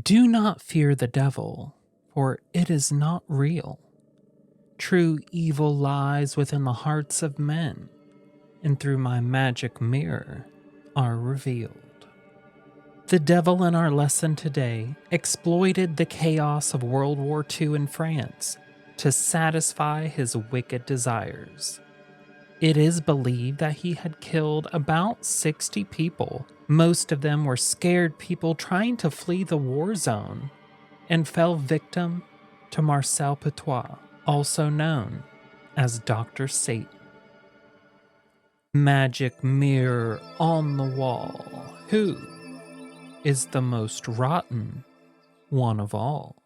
Do not fear the devil, for it is not real. True evil lies within the hearts of men, and through my magic mirror are revealed. The devil in our lesson today exploited the chaos of World War II in France to satisfy his wicked desires. It is believed that he had killed about 60 people. Most of them were scared people trying to flee the war zone, and fell victim to Marcel Petiot, also known as Dr. Satan. Magic mirror on the wall. Who is the most rotten one of all?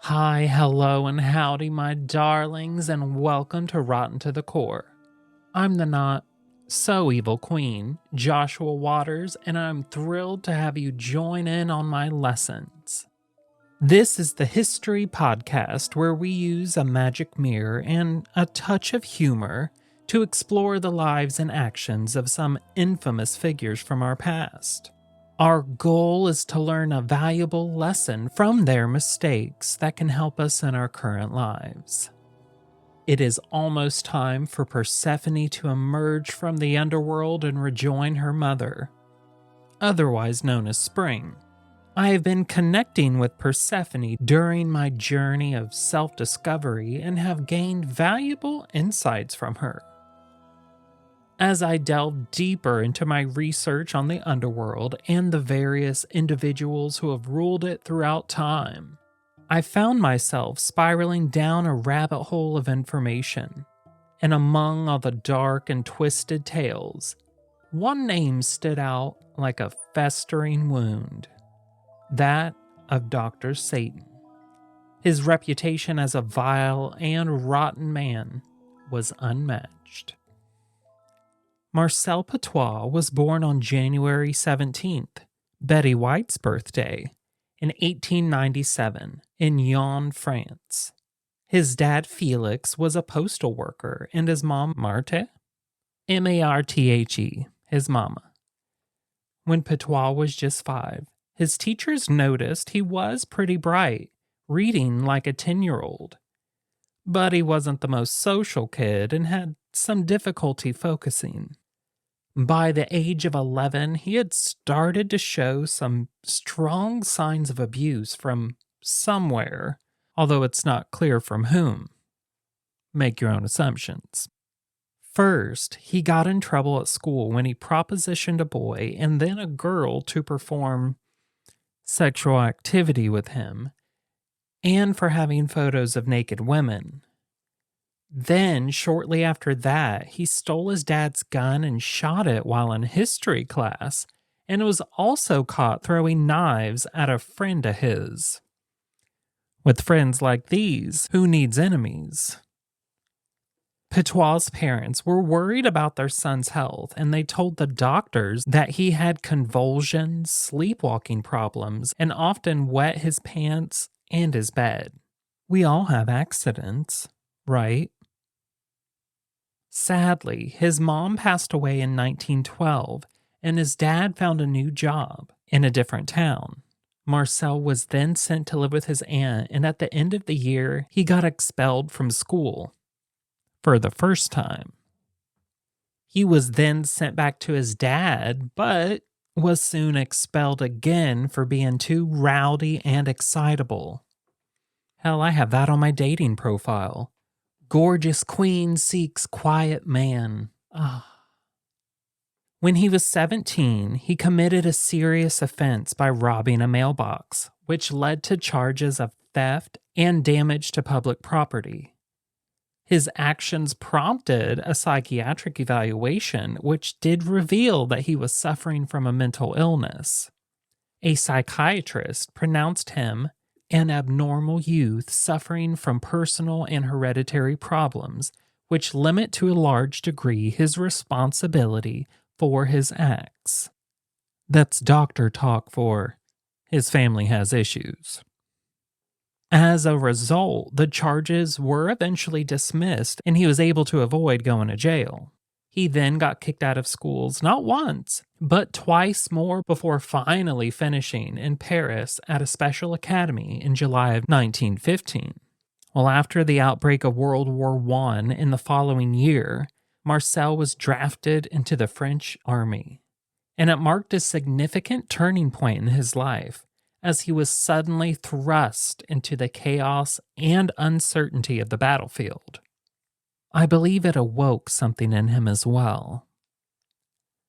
Hi, hello, and howdy, my darlings, and welcome to Rotten to the Core. I'm the not so evil queen, Joshua Waters, and I'm thrilled to have you join in on my lessons. This is the history podcast where we use a magic mirror and a touch of humor to explore the lives and actions of some infamous figures from our past. Our goal is to learn a valuable lesson from their mistakes that can help us in our current lives. It is almost time for Persephone to emerge from the underworld and rejoin her mother, otherwise known as Spring. I have been connecting with Persephone during my journey of self-discovery and have gained valuable insights from her. As I delve deeper into my research on the underworld and the various individuals who have ruled it throughout time, I found myself spiraling down a rabbit hole of information, and among all the dark and twisted tales, one name stood out like a festering wound, that of Dr. Satan. His reputation as a vile and rotten man was unmatched. Marcel Petiot was born on January 17th, Betty White's birthday, in 1897 in Lyon, France. His dad Felix was a postal worker and his mom Marthe, M-A-R-T-H-E, his mama. When Petiot was just 5, his teachers noticed he was pretty bright, reading like a 10-year-old. But he wasn't the most social kid and had some difficulty focusing. By the age of 11, he had started to show some strong signs of abuse from somewhere, although it's not clear from whom. Make your own assumptions. First, he got in trouble at school when he propositioned a boy and then a girl to perform sexual activity with him, and for having photos of naked women. Then, shortly after that, he stole his dad's gun and shot it while in history class, and was also caught throwing knives at a friend of his. With friends like these, who needs enemies? Petiot's parents were worried about their son's health, and they told the doctors that he had convulsions, sleepwalking problems, and often wet his pants and his bed. We all have accidents, right? Sadly, his mom passed away in 1912, and his dad found a new job in a different town. Marcel was then sent to live with his aunt, and at the end of the year, he got expelled from school for the first time. He was then sent back to his dad, but was soon expelled again for being too rowdy and excitable. Hell, I have that on my dating profile. Gorgeous queen seeks quiet man. When he was 17, he committed a serious offense by robbing a mailbox, which led to charges of theft and damage to public property. His actions prompted a psychiatric evaluation, which did reveal that he was suffering from a mental illness. A psychiatrist pronounced him an abnormal youth suffering from personal and hereditary problems, which limit to a large degree his responsibility for his acts. That's doctor talk for his family has issues. As a result, the charges were eventually dismissed and he was able to avoid going to jail. He then got kicked out of schools not once, but twice more before finally finishing in Paris at a special academy in July of 1915. Well, after the outbreak of World War I in the following year, Marcel was drafted into the French army, and it marked a significant turning point in his life as he was suddenly thrust into the chaos and uncertainty of the battlefield. I believe it awoke something in him as well.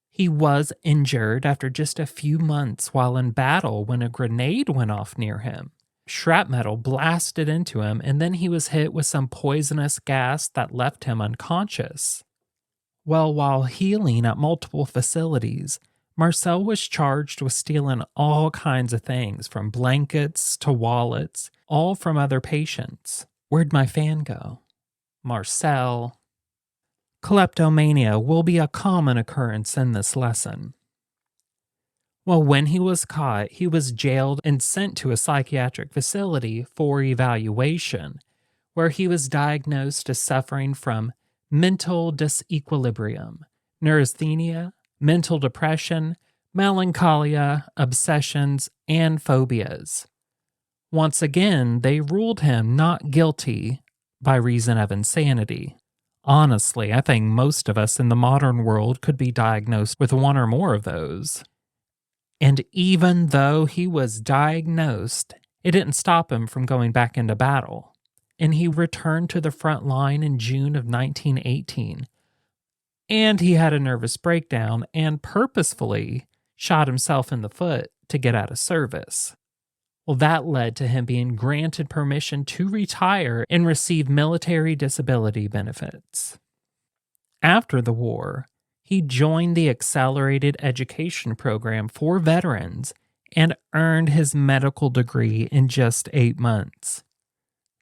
He was injured after just a few months while in battle when a grenade went off near him. Shrapnel blasted into him, and then he was hit with some poisonous gas that left him unconscious. Well, while healing at multiple facilities, Marcel was charged with stealing all kinds of things from blankets to wallets, all from other patients. Where'd my fan go? Marcel. Kleptomania will be a common occurrence in this lesson. Well, when he was caught, he was jailed and sent to a psychiatric facility for evaluation, where he was diagnosed as suffering from mental disequilibrium, neurasthenia, mental depression, melancholia, obsessions, and phobias. Once again, they ruled him not guilty by reason of insanity. Honestly, I think most of us in the modern world could be diagnosed with one or more of those. And even though he was diagnosed, it didn't stop him from going back into battle. And he returned to the front line in June of 1918. And he had a nervous breakdown and purposefully shot himself in the foot to get out of service. Well, that led to him being granted permission to retire and receive military disability benefits. After the war, he joined the Accelerated Education Program for veterans and earned his medical degree in just 8 months.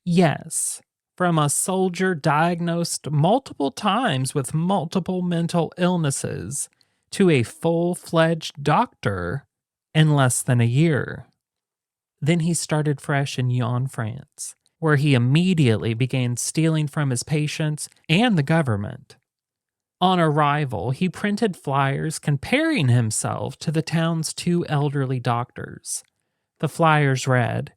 Yes, from a soldier diagnosed multiple times with multiple mental illnesses to a full-fledged doctor in less than a year. Then he started fresh in Lyon, France, where he immediately began stealing from his patients and the government. On arrival, he printed flyers comparing himself to the town's 2 elderly doctors. The flyers read,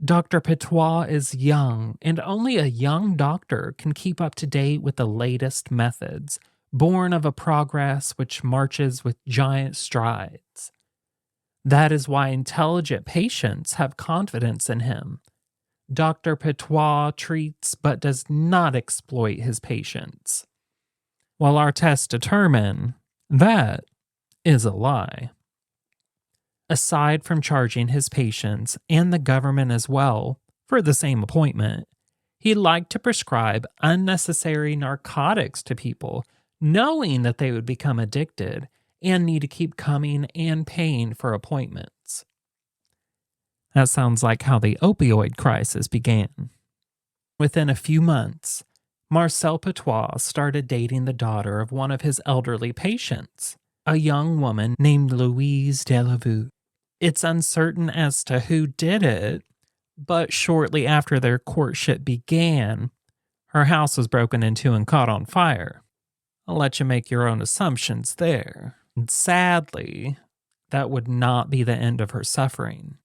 "Dr. Petiot is young, and only a young doctor can keep up to date with the latest methods, born of a progress which marches with giant strides. That is why intelligent patients have confidence in him. Dr. Petiot treats but does not exploit his patients. While our tests determine that is a lie." Aside from charging his patients and the government as well for the same appointment, he liked to prescribe unnecessary narcotics to people, knowing that they would become addicted and need to keep coming and paying for appointments. That sounds like how the opioid crisis began. Within a few months, Marcel Petiot started dating the daughter of one of his elderly patients, a young woman named Louise Delavue. It's uncertain as to who did it, but shortly after their courtship began, her house was broken into and caught on fire. I'll let you make your own assumptions there. And sadly, that would not be the end of her suffering.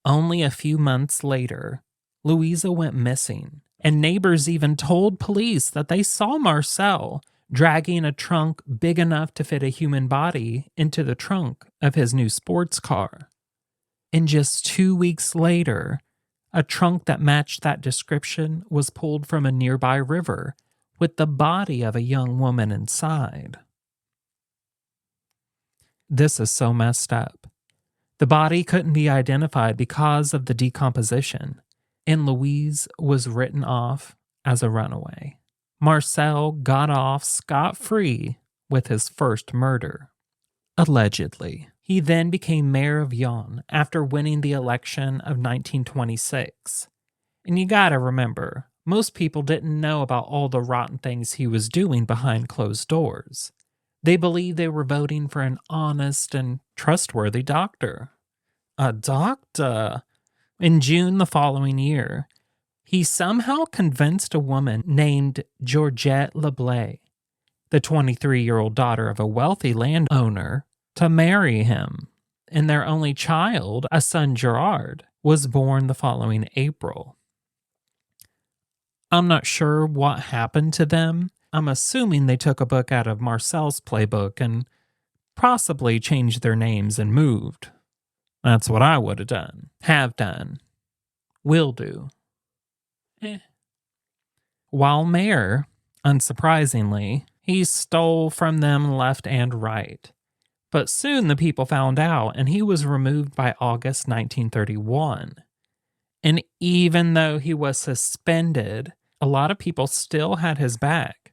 Only a few months later, Louisa went missing, and neighbors even told police that they saw Marcel dragging a trunk big enough to fit a human body into the trunk of his new sports car. And just 2 weeks later, a trunk that matched that description was pulled from a nearby river with the body of a young woman inside. This is so messed up. The body couldn't be identified because of the decomposition, and Louise was written off as a runaway. Marcel got off scot-free with his first murder. Allegedly. He then became mayor of Lyon after winning the election of 1926. And you gotta remember, most people didn't know about all the rotten things he was doing behind closed doors. They believed they were voting for an honest and trustworthy doctor. A doctor? In June the following year, he somehow convinced a woman named Georgette Leblay, the 23-year-old daughter of a wealthy landowner, to marry him. And their only child, a son Gerard, was born the following April. I'm not sure what happened to them. I'm assuming they took a book out of Marcel's playbook and possibly changed their names and moved. That's what I would have done, have done, will do. While mayor, unsurprisingly, he stole from them left and right. But soon the people found out, and he was removed by August 1931. And even though he was suspended, a lot of people still had his back.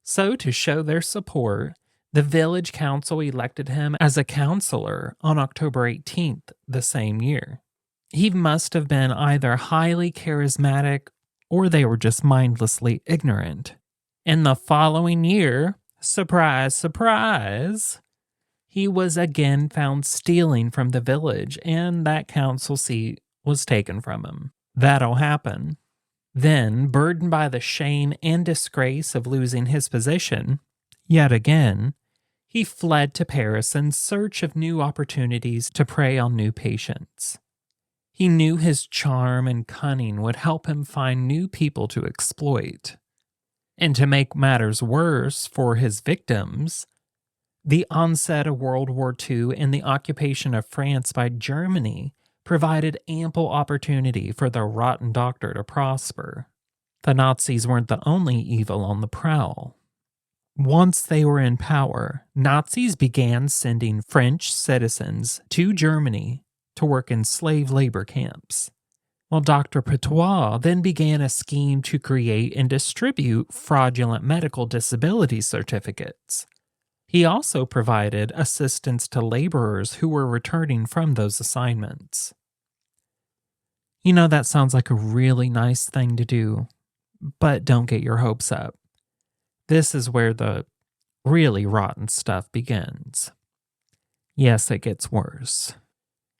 So to show their support, the village council elected him as a councillor on October 18th the same year. He must have been either highly charismatic or they were just mindlessly ignorant. In the following year, surprise, surprise, he was again found stealing from the village and that council seat was taken from him. That'll happen. Then, burdened by the shame and disgrace of losing his position, yet again, he fled to Paris in search of new opportunities to prey on new patients. He knew his charm and cunning would help him find new people to exploit. And to make matters worse for his victims, the onset of World War II and the occupation of France by Germany provided ample opportunity for the rotten doctor to prosper. The Nazis weren't the only evil on the prowl. Once they were in power, Nazis began sending French citizens to Germany to work in slave labor camps, while Dr. Petiot then began a scheme to create and distribute fraudulent medical disability certificates. He also provided assistance to laborers who were returning from those assignments. You know, that sounds like a really nice thing to do, but don't get your hopes up. This is where the really rotten stuff begins. Yes, it gets worse.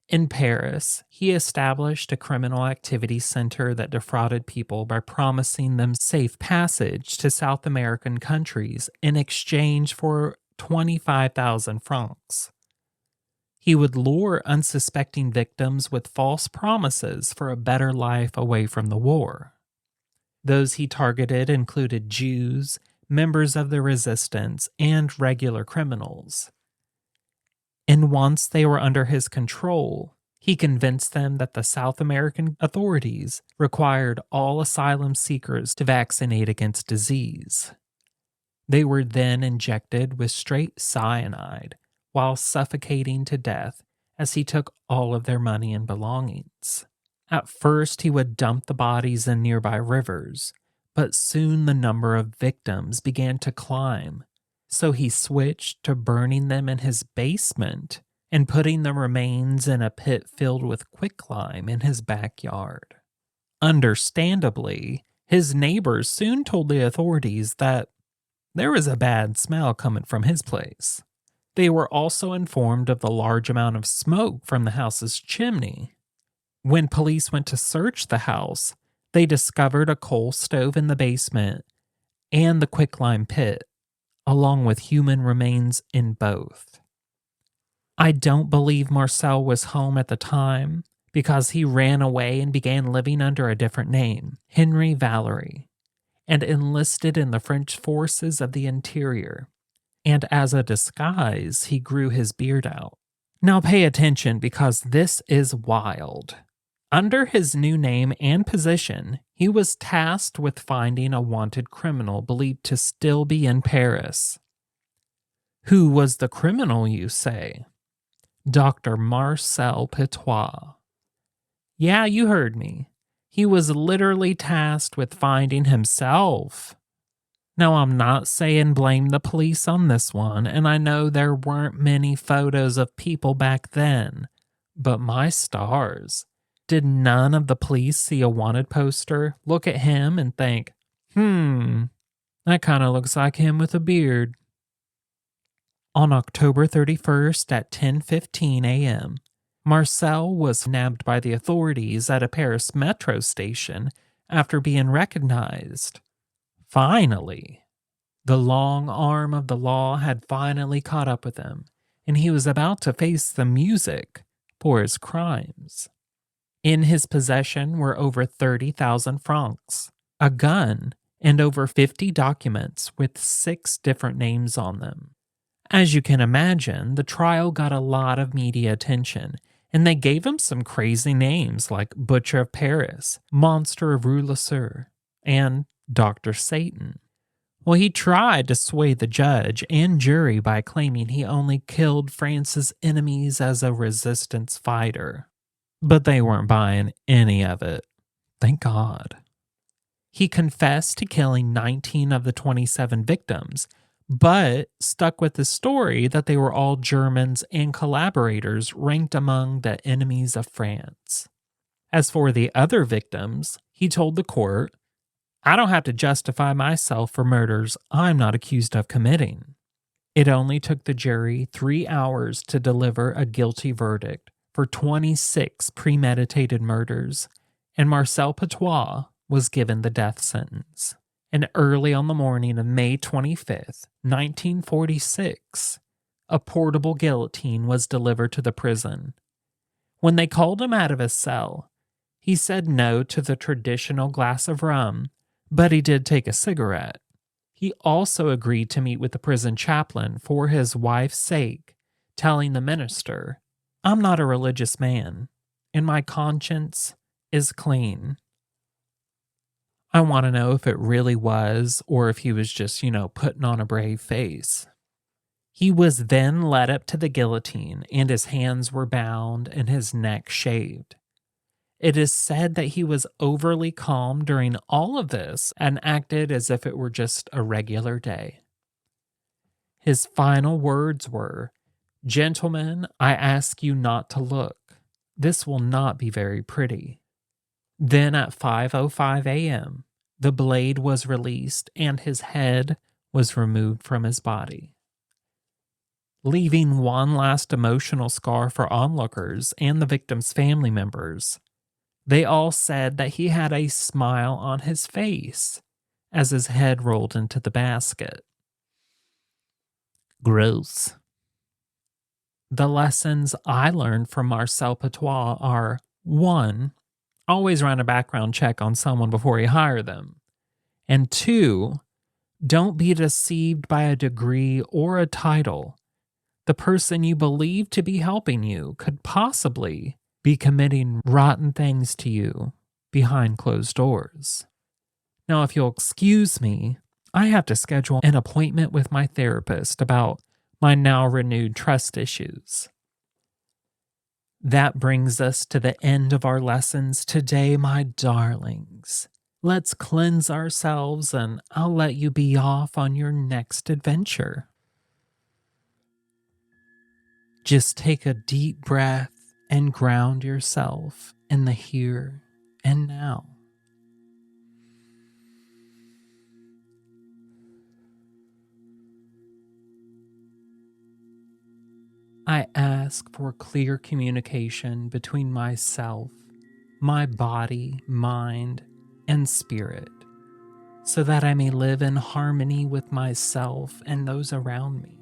In Paris, he established a criminal activity center that defrauded people by promising them safe passage to South American countries in exchange for 25,000 francs. He would lure unsuspecting victims with false promises for a better life away from the war. Those he targeted included Jews, members of the resistance, and regular criminals. And once they were under his control, he convinced them that the South American authorities required all asylum seekers to vaccinate against disease. They were then injected with straight cyanide while suffocating to death as he took all of their money and belongings. At first, he would dump the bodies in nearby rivers, but soon the number of victims began to climb, so he switched to burning them in his basement and putting the remains in a pit filled with quicklime in his backyard. Understandably, his neighbors soon told the authorities that there was a bad smell coming from his place. They were also informed of the large amount of smoke from the house's chimney. When police went to search the house, they discovered a coal stove in the basement and the quicklime pit, along with human remains in both. I don't believe Marcel was home at the time because he ran away and began living under a different name, Henry Valery, and enlisted in the French forces of the interior. And as a disguise, he grew his beard out. Now pay attention because this is wild. Under his new name and position, he was tasked with finding a wanted criminal believed to still be in Paris. Who was the criminal, you say? Dr. Marcel Petiot. Yeah, you heard me. He was literally tasked with finding himself. Now, I'm not saying blame the police on this one, and I know there weren't many photos of people back then, but my stars. Did none of the police see a wanted poster, look at him, and think, that kind of looks like him with a beard? On October 31st at 10:15 a.m., Marcel was nabbed by the authorities at a Paris metro station after being recognized. Finally, the long arm of the law had finally caught up with him, and he was about to face the music for his crimes. In his possession were over 30,000 francs, a gun, and over 50 documents with 6 different names on them. As you can imagine, the trial got a lot of media attention, and they gave him some crazy names like Butcher of Paris, Monster of Rue-la-Sur, and Dr. Satan. Well, he tried to sway the judge and jury by claiming he only killed France's enemies as a resistance fighter. But they weren't buying any of it. Thank God. He confessed to killing 19 of the 27 victims, but stuck with the story that they were all Germans and collaborators ranked among the enemies of France. As for the other victims, he told the court, "I don't have to justify myself for murders I'm not accused of committing." It only took the jury 3 hours to deliver a guilty verdict for 26 premeditated murders, and Marcel Petiot was given the death sentence. And early on the morning of May 25th, 1946, a portable guillotine was delivered to the prison. When they called him out of his cell, he said no to the traditional glass of rum, but he did take a cigarette. He also agreed to meet with the prison chaplain for his wife's sake, telling the minister, "I'm not a religious man, and my conscience is clean." I want to know if it really was, or if he was just, putting on a brave face. He was then led up to the guillotine, and his hands were bound and his neck shaved. It is said that he was overly calm during all of this and acted as if it were just a regular day. His final words were, "Gentlemen, I ask you not to look. This will not be very pretty." Then at 5:05 a.m., the blade was released and his head was removed from his body, leaving one last emotional scar for onlookers and the victim's family members. They all said that he had a smile on his face as his head rolled into the basket. Gross. The lessons I learned from Marcel Petiot are: 1. Always run a background check on someone before you hire them. And 2. Don't be deceived by a degree or a title. The person you believe to be helping you could possibly be committing rotten things to you behind closed doors. Now, if you'll excuse me, I have to schedule an appointment with my therapist about my now renewed trust issues. That brings us to the end of our lessons today, my darlings. Let's cleanse ourselves and I'll let you be off on your next adventure. Just take a deep breath and ground yourself in the here and now. I ask for clear communication between myself, my body, mind, and spirit, so that I may live in harmony with myself and those around me.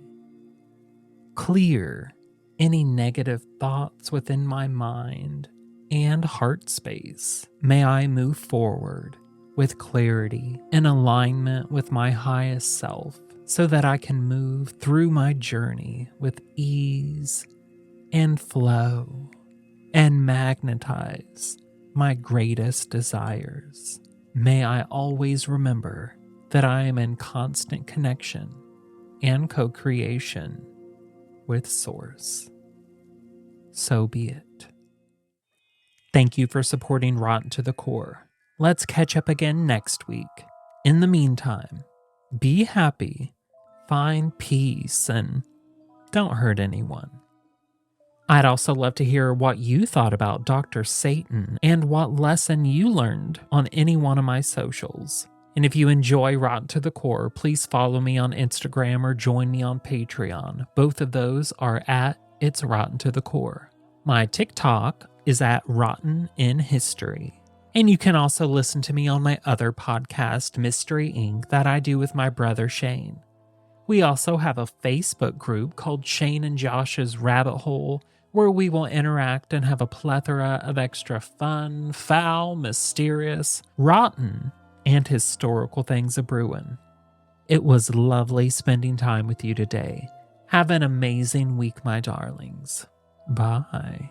Clear any negative thoughts within my mind and heart space. May I move forward with clarity and alignment with my highest self, so that I can move through my journey with ease and flow and magnetize my greatest desires. May I always remember that I am in constant connection and co-creation with Source. So be it. Thank you for supporting Rotten to the Core. Let's catch up again next week. In the meantime, be happy, find peace, and don't hurt anyone. I'd also love to hear what you thought about Dr. Satan and what lesson you learned on any one of my socials. And if you enjoy Rotten to the Core, please follow me on Instagram or join me on Patreon. Both of those are at It's Rotten to the Core. My TikTok is at Rotten in History. And you can also listen to me on my other podcast, Mystery Inc., that I do with my brother Shane. We also have a Facebook group called Shane and Josh's Rabbit Hole, where we will interact and have a plethora of extra fun, foul, mysterious, rotten, and historical things a-brewin'. It was lovely spending time with you today. Have an amazing week, my darlings. Bye.